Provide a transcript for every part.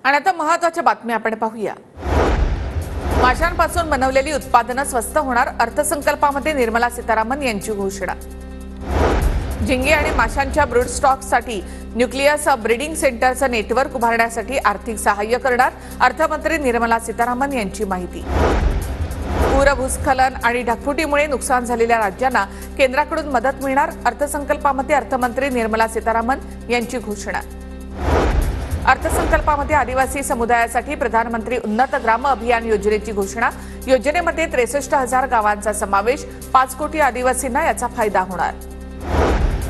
आणि आता महत्त्वाच्या बातम्या आपण पाहूया। माशांपासून बनवलेली उत्पादनं स्वस्त होणार, अर्थसंकल्पामध्ये निर्मला सीतारामन यांची घोषणा। झिंगे आणि माशांच्या ब्रूड स्टॉकसाठी न्यूक्लियस ब्रीडिंग सेंटरचं नेटवर्क उभारण्यासाठी आर्थिक सहाय्य करणार, अर्थमंत्री निर्मला सीतारामन यांची माहिती। पूर, भूस्खलन आणि ढगफुटीमुळे नुकसान झालेल्या राज्यांना केंद्राकडून मदत मिळणार, अर्थसंकल्पामध्ये अर्थमंत्री निर्मला सीतारामन यांची घोषणा। अर्थसंकल्पामध्ये आदिवासी समुदायासाठी प्रधानमंत्री उन्नत ग्राम अभियान योजनेची घोषणा। योजनेमध्ये 63,000 गावांचा समावेश, 5 कोटी आदिवासींना याचा फायदा होणार।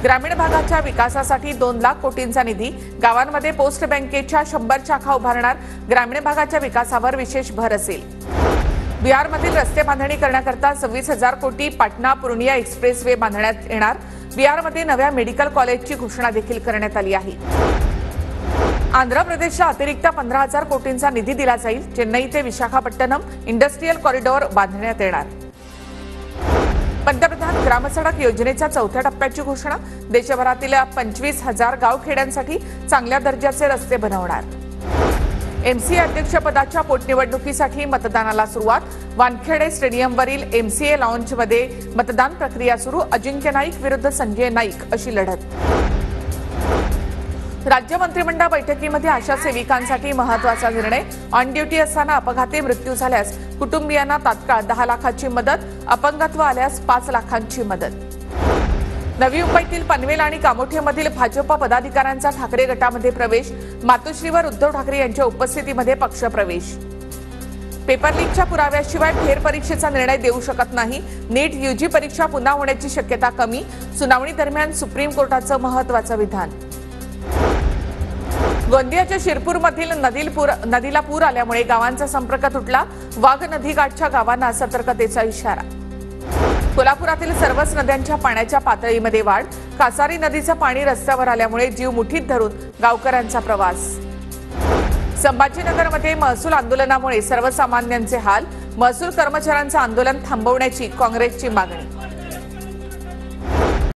ग्रामीण भागाच्या विकासासाठी 2 लाख कोटींचा निधी, गावांमध्ये पोस्ट बँकेच्या 100 शाखा उभारणार, ग्रामीण भागाच्या विकासावर विशेष भर असेल। बिहारमधील रस्ते बांधणी करण्याकरता 26,000 कोटी, पाटणा पूर्णिया एक्सप्रेस वे बांधण्यात येणार। बिहारमध्ये नव्या मेडिकल कॉलेजची घोषणा देखील करण्यात आली आहे। आंध्र प्रदेशला अतिरिक्त 15,000 कोटींचा निधी दिला जाईल। चेन्नई ते विशाखापट्टणम इंडस्ट्रियल कॉरिडॉर बांधण्यात येणार। पंतप्रधान ग्रामसडक योजनेच्या 4थ्या टप्प्याची घोषणा। देशभरातील 25,000 गावखेड्यांसाठी चांगल्या दर्जाचे रस्ते बनवणार। एमसीए अध्यक्षपदाच्या पोटनिवडणुकीसाठी मतदानाला सुरुवात। वानखेडे स्टेडियमवरील एमसीए लॉन्चमध्ये मतदान प्रक्रिया सुरू। अजिंक्य नाईक विरुद्ध संजय नाईक अशी लढत। राज्य मंत्रिमंडळ बैठकीमध्ये आशा सेविकांसाठी महत्त्वाचा निर्णय। ऑन ड्युटी असताना अपघाती मृत्यू झाल्यास कुटुंबियांना तात्काळ 10 लाखांची मदत, अपंगत्व आल्यास 5 लाखांची मदत। नवी मुंबईतील पनवेल आणि कामोठेमधील भाजप पदाधिकाऱ्यांचा ठाकरे गटामध्ये प्रवेश। मातोश्रीवर उद्धव ठाकरे यांच्या उपस्थितीमध्ये पक्षप्रवेश। पेपर लीकच्या पुराव्याशिवाय फेरपरीक्षेचा निर्णय देऊ शकत नाही। नीट यूजी परीक्षा पुन्हा होण्याची शक्यता कमी। सुनावणी दरम्यान सुप्रीम कोर्टाचं महत्त्वाचं विधान। गोंदियाच्या शिरपूरमधील नदीला पूर आल्यामुळे गावांचा संपर्क तुटला। वाघ नदीकाठच्या गावांना सतर्कतेचा इशारा। कोल्हापुरातील सर्वच नद्यांच्या पाण्याच्या पातळीमध्ये वाढ। कासारी नदीचं पाणी रस्त्यावर आल्यामुळे जीव मुठीत धरून गावकऱ्यांचा प्रवास। संभाजीनगरमध्ये महसूल आंदोलनामुळे सर्वसामान्यांचे हाल। महसूल कर्मचाऱ्यांचं आंदोलन थांबवण्याची काँग्रेसची मागणी।